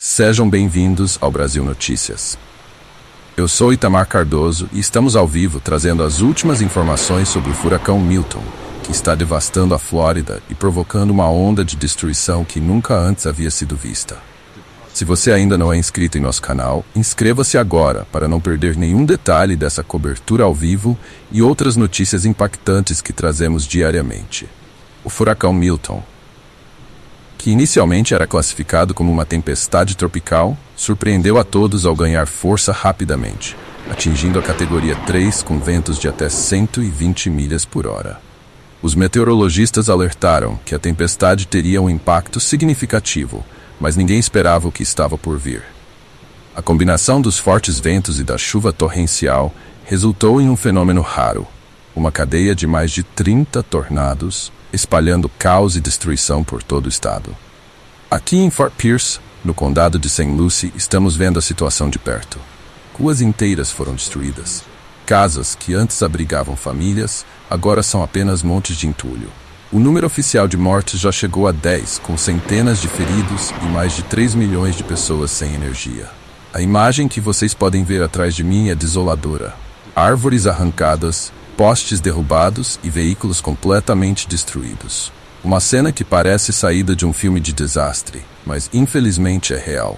Sejam bem-vindos ao Brasil Notícias. Eu sou Itamar Cardoso e estamos ao vivo trazendo as últimas informações sobre o furacão Milton, que está devastando a Flórida e provocando uma onda de destruição que nunca antes havia sido vista. Se você ainda não é inscrito em nosso canal, inscreva-se agora para não perder nenhum detalhe dessa cobertura ao vivo e outras notícias impactantes que trazemos diariamente. O furacão Milton, que inicialmente era classificado como uma tempestade tropical, surpreendeu a todos ao ganhar força rapidamente, atingindo a categoria 3 com ventos de até 120 milhas por hora. Os meteorologistas alertaram que a tempestade teria um impacto significativo, mas ninguém esperava o que estava por vir. A combinação dos fortes ventos e da chuva torrencial resultou em um fenômeno raro, uma cadeia de mais de 30 tornados, espalhando caos e destruição por todo o estado. Aqui em Fort Pierce, no condado de St. Lucie, estamos vendo a situação de perto. Ruas inteiras foram destruídas. Casas que antes abrigavam famílias, agora são apenas montes de entulho. O número oficial de mortes já chegou a 10, com centenas de feridos e mais de 3 milhões de pessoas sem energia. A imagem que vocês podem ver atrás de mim é desoladora. Árvores arrancadas, postes derrubados e veículos completamente destruídos. Uma cena que parece saída de um filme de desastre, mas infelizmente é real.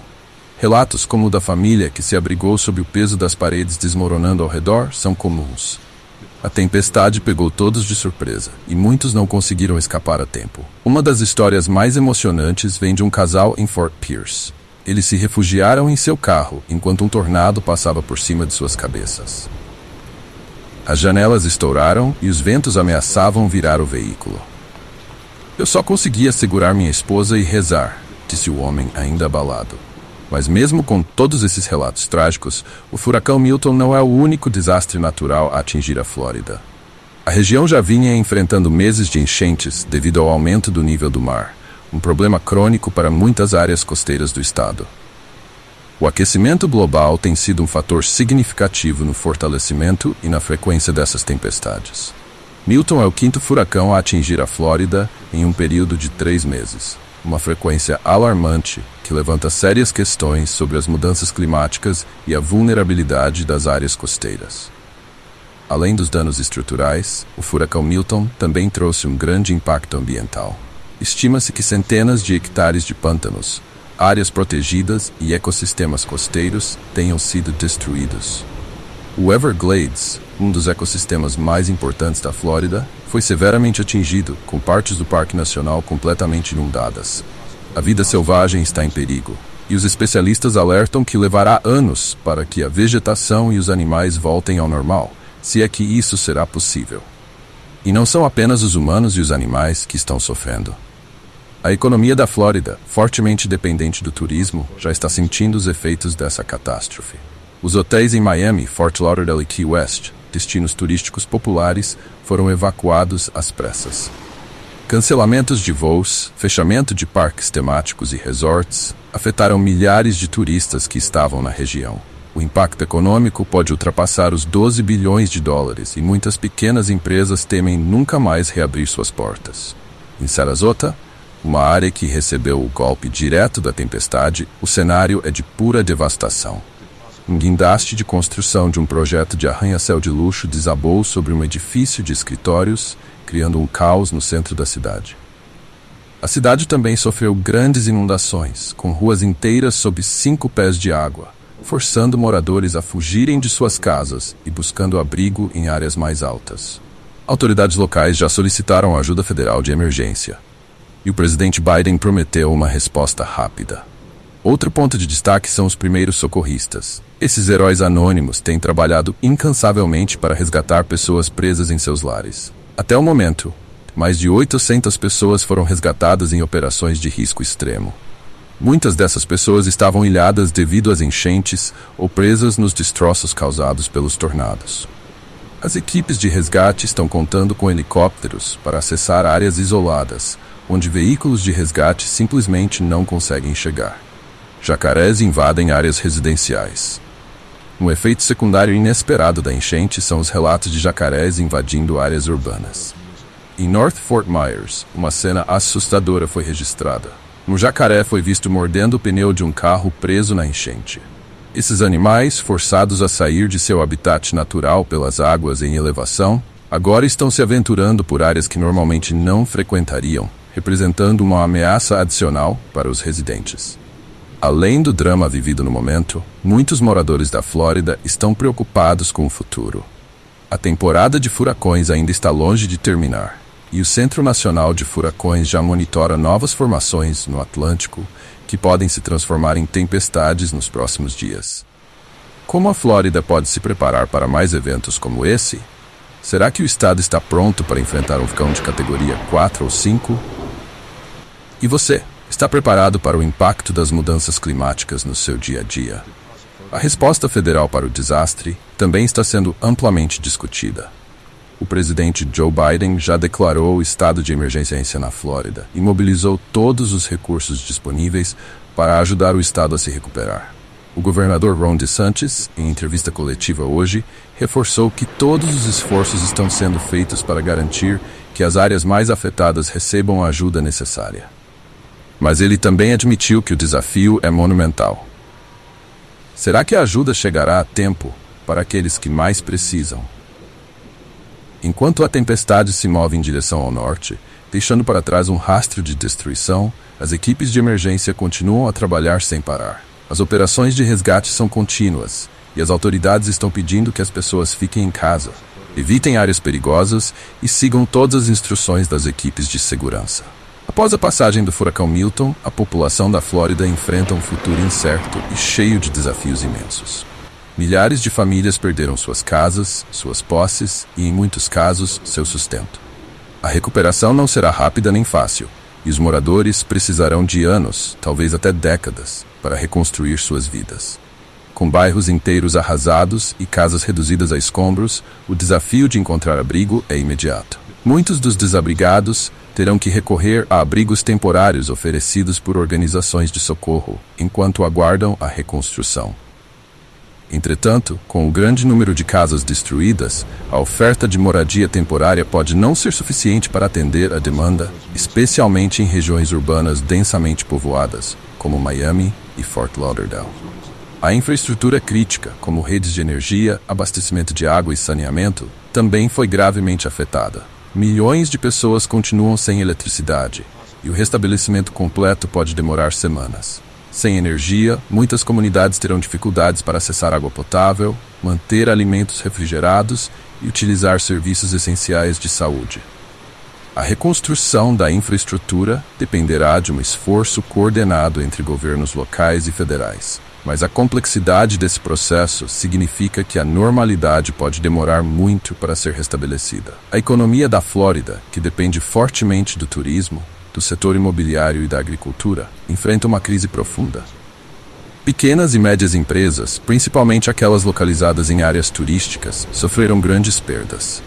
Relatos como o da família que se abrigou sob o peso das paredes desmoronando ao redor são comuns. A tempestade pegou todos de surpresa, e muitos não conseguiram escapar a tempo. Uma das histórias mais emocionantes vem de um casal em Fort Pierce. Eles se refugiaram em seu carro enquanto um tornado passava por cima de suas cabeças. As janelas estouraram e os ventos ameaçavam virar o veículo. Eu só conseguia segurar minha esposa e rezar, disse o homem ainda abalado. Mas mesmo com todos esses relatos trágicos, o furacão Milton não é o único desastre natural a atingir a Flórida. A região já vinha enfrentando meses de enchentes devido ao aumento do nível do mar, um problema crônico para muitas áreas costeiras do estado. O aquecimento global tem sido um fator significativo no fortalecimento e na frequência dessas tempestades. Milton é o quinto furacão a atingir a Flórida em um período de 3 meses, uma frequência alarmante que levanta sérias questões sobre as mudanças climáticas e a vulnerabilidade das áreas costeiras. Além dos danos estruturais, o furacão Milton também trouxe um grande impacto ambiental. Estima-se que centenas de hectares de pântanos, áreas protegidas e ecossistemas costeiros tenham sido destruídos. O Everglades, um dos ecossistemas mais importantes da Flórida, foi severamente atingido, com partes do Parque Nacional completamente inundadas. A vida selvagem está em perigo, e os especialistas alertam que levará anos para que a vegetação e os animais voltem ao normal, se é que isso será possível. E não são apenas os humanos e os animais que estão sofrendo. A economia da Flórida, fortemente dependente do turismo, já está sentindo os efeitos dessa catástrofe. Os hotéis em Miami, Fort Lauderdale e Key West, destinos turísticos populares, foram evacuados às pressas. Cancelamentos de voos, fechamento de parques temáticos e resorts afetaram milhares de turistas que estavam na região. O impacto econômico pode ultrapassar os 12 bilhões de dólares e muitas pequenas empresas temem nunca mais reabrir suas portas. Em Sarasota, uma área que recebeu o golpe direto da tempestade, o cenário é de pura devastação. Um guindaste de construção de um projeto de arranha-céu de luxo desabou sobre um edifício de escritórios, criando um caos no centro da cidade. A cidade também sofreu grandes inundações, com ruas inteiras sob 5 pés de água, forçando moradores a fugirem de suas casas e buscando abrigo em áreas mais altas. Autoridades locais já solicitaram ajuda federal de emergência, e o presidente Biden prometeu uma resposta rápida. Outro ponto de destaque são os primeiros socorristas. Esses heróis anônimos têm trabalhado incansavelmente para resgatar pessoas presas em seus lares. Até o momento, mais de 800 pessoas foram resgatadas em operações de risco extremo. Muitas dessas pessoas estavam ilhadas devido às enchentes ou presas nos destroços causados pelos tornados. As equipes de resgate estão contando com helicópteros para acessar áreas isoladas, onde veículos de resgate simplesmente não conseguem chegar. Jacarés invadem áreas residenciais. Um efeito secundário inesperado da enchente são os relatos de jacarés invadindo áreas urbanas. Em North Fort Myers, uma cena assustadora foi registrada. Um jacaré foi visto mordendo o pneu de um carro preso na enchente. Esses animais, forçados a sair de seu habitat natural pelas águas em elevação, agora estão se aventurando por áreas que normalmente não frequentariam, representando uma ameaça adicional para os residentes. Além do drama vivido no momento, muitos moradores da Flórida estão preocupados com o futuro. A temporada de furacões ainda está longe de terminar, e o Centro Nacional de Furacões já monitora novas formações no Atlântico que podem se transformar em tempestades nos próximos dias. Como a Flórida pode se preparar para mais eventos como esse? Será que o estado está pronto para enfrentar um vulcão de categoria 4 ou 5? E você, está preparado para o impacto das mudanças climáticas no seu dia a dia? A resposta federal para o desastre também está sendo amplamente discutida. O presidente Joe Biden já declarou o estado de emergência na Flórida e mobilizou todos os recursos disponíveis para ajudar o estado a se recuperar. O governador Ron DeSantis, em entrevista coletiva hoje, reforçou que todos os esforços estão sendo feitos para garantir que as áreas mais afetadas recebam a ajuda necessária. Mas ele também admitiu que o desafio é monumental. Será que a ajuda chegará a tempo para aqueles que mais precisam? Enquanto a tempestade se move em direção ao norte, deixando para trás um rastro de destruição, as equipes de emergência continuam a trabalhar sem parar. As operações de resgate são contínuas, e as autoridades estão pedindo que as pessoas fiquem em casa, evitem áreas perigosas e sigam todas as instruções das equipes de segurança. Após a passagem do furacão Milton, a população da Flórida enfrenta um futuro incerto e cheio de desafios imensos. Milhares de famílias perderam suas casas, suas posses e, em muitos casos, seu sustento. A recuperação não será rápida nem fácil, e os moradores precisarão de anos, talvez até décadas, para reconstruir suas vidas. Com bairros inteiros arrasados e casas reduzidas a escombros, o desafio de encontrar abrigo é imediato. Muitos dos desabrigados terão que recorrer a abrigos temporários oferecidos por organizações de socorro, enquanto aguardam a reconstrução. Entretanto, com o grande número de casas destruídas, a oferta de moradia temporária pode não ser suficiente para atender a demanda, especialmente em regiões urbanas densamente povoadas, como Miami e Fort Lauderdale. A infraestrutura crítica, como redes de energia, abastecimento de água e saneamento, também foi gravemente afetada. Milhões de pessoas continuam sem eletricidade, e o restabelecimento completo pode demorar semanas. Sem energia, muitas comunidades terão dificuldades para acessar água potável, manter alimentos refrigerados e utilizar serviços essenciais de saúde. A reconstrução da infraestrutura dependerá de um esforço coordenado entre governos locais e federais. Mas a complexidade desse processo significa que a normalidade pode demorar muito para ser restabelecida. A economia da Flórida, que depende fortemente do turismo, do setor imobiliário e da agricultura, enfrenta uma crise profunda. Pequenas e médias empresas, principalmente aquelas localizadas em áreas turísticas, sofreram grandes perdas.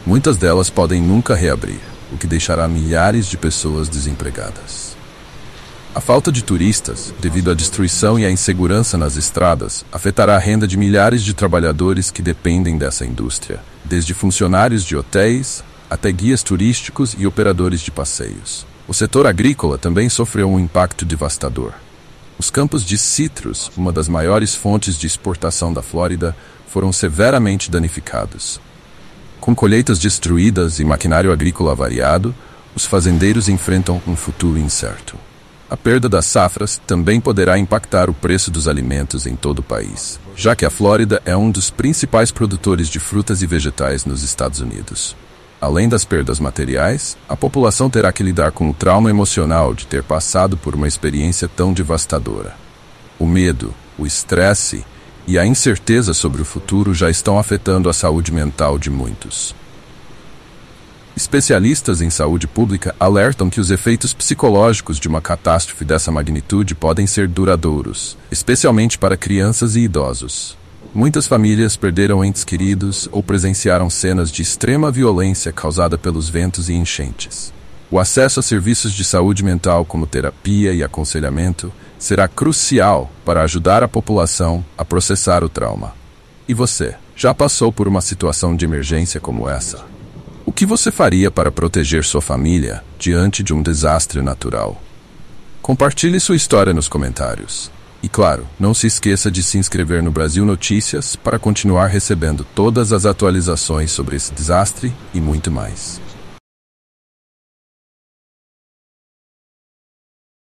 Muitas delas podem nunca reabrir, o que deixará milhares de pessoas desempregadas. A falta de turistas, devido à destruição e à insegurança nas estradas, afetará a renda de milhares de trabalhadores que dependem dessa indústria, desde funcionários de hotéis até guias turísticos e operadores de passeios. O setor agrícola também sofreu um impacto devastador. Os campos de citros, uma das maiores fontes de exportação da Flórida, foram severamente danificados. Com colheitas destruídas e maquinário agrícola avariado, os fazendeiros enfrentam um futuro incerto. A perda das safras também poderá impactar o preço dos alimentos em todo o país, já que a Flórida é um dos principais produtores de frutas e vegetais nos Estados Unidos. Além das perdas materiais, a população terá que lidar com o trauma emocional de ter passado por uma experiência tão devastadora. O medo, o estresse e a incerteza sobre o futuro já estão afetando a saúde mental de muitos. Especialistas em saúde pública alertam que os efeitos psicológicos de uma catástrofe dessa magnitude podem ser duradouros, especialmente para crianças e idosos. Muitas famílias perderam entes queridos ou presenciaram cenas de extrema violência causada pelos ventos e enchentes. O acesso a serviços de saúde mental como terapia e aconselhamento será crucial para ajudar a população a processar o trauma. E você, já passou por uma situação de emergência como essa? O que você faria para proteger sua família diante de um desastre natural? Compartilhe sua história nos comentários. E claro, não se esqueça de se inscrever no Brasil Notícias para continuar recebendo todas as atualizações sobre esse desastre e muito mais.